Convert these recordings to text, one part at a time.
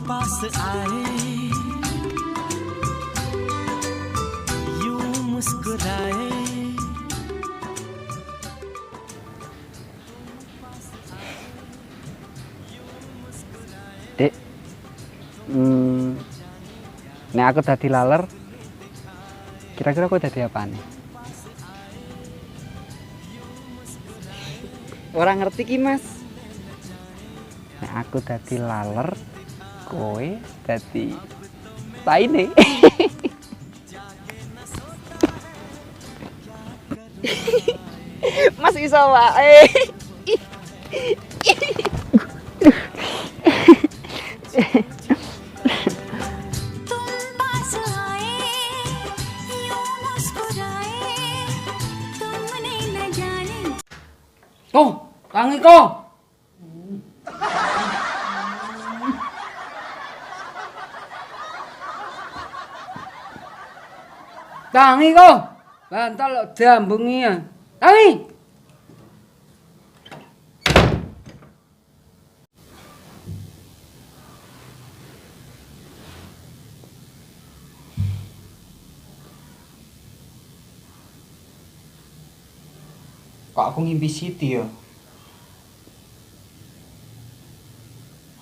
पास आए यूं मुस्कुराए. Dek, nek aku dadi laler, kira-kira aku dadi apa nih? Orang ngerti ki mas. Nek aku dadi laler, kowe dadi paine. Mas iso wae. Kong, tangi kong. Tangi kong. Bantal lo diambungi ya. Tangi. Kok aku ngimpi Siti ya?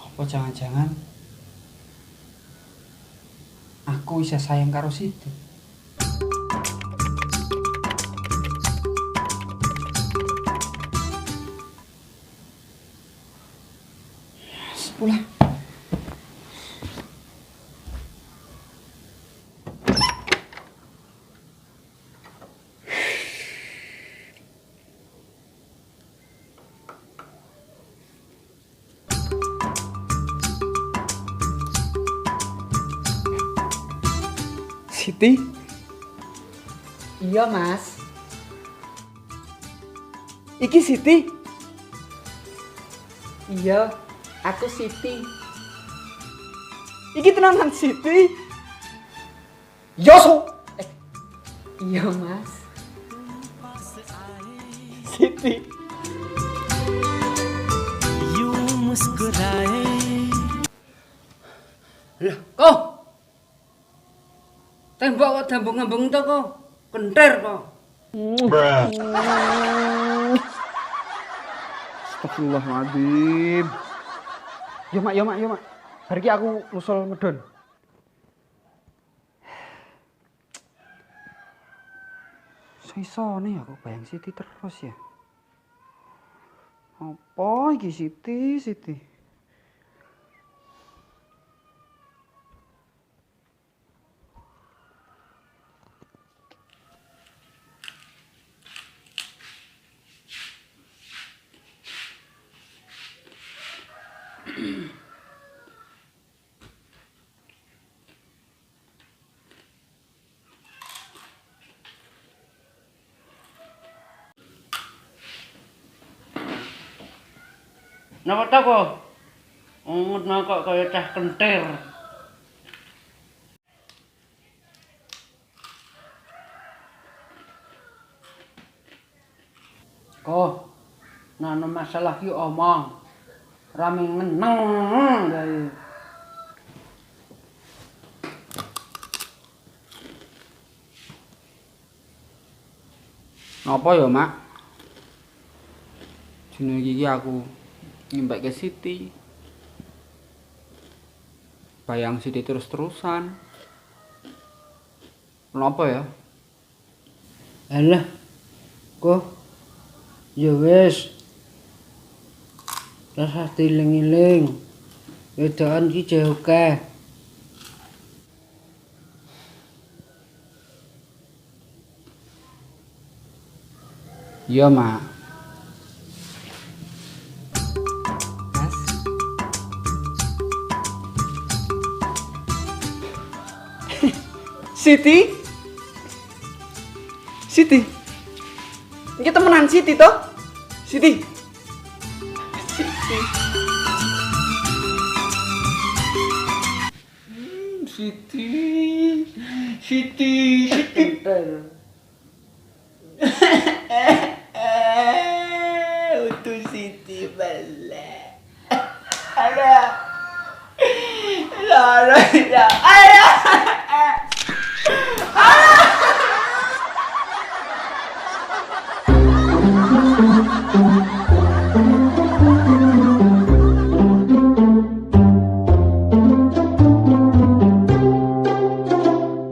Apa jangan-jangan aku bisa sayang karo Siti? Sepuluh. Siti? Iya mas. Iki Siti? Iya, aku Siti. Iki tenanan Siti? Yoso. Iya mas. Siti. यूं मुस्कुराए. Lah, kok? Tembok kok dambung-ambung to kok. Kenter kok. Astagfirullahaladzim. Yo mak, yo mak, yo mak. Bar iki aku usul medun. Sisone aku bayang Siti terus ya. Apa iki Siti, Siti? Napa ta kok? Ngono kok kaya cah kentir. Kok, ana masalah ki omong. Rame ngeneng gawe. Napa ya, Mak? Dino iki aku ngimbake Siti. Bayang Siti terus-terusan. Kenapa ya? Alah. Kok ya wis. Rasa diling-iling. Wedokan ki jeh akeh. Iya, Mak. Mas. Siti? Siti? Iki temenan Siti toh? Siti? Siti. Siti. Siti. Siti. Untuk Siti bala. Alah. Aduh, ya. Ayo.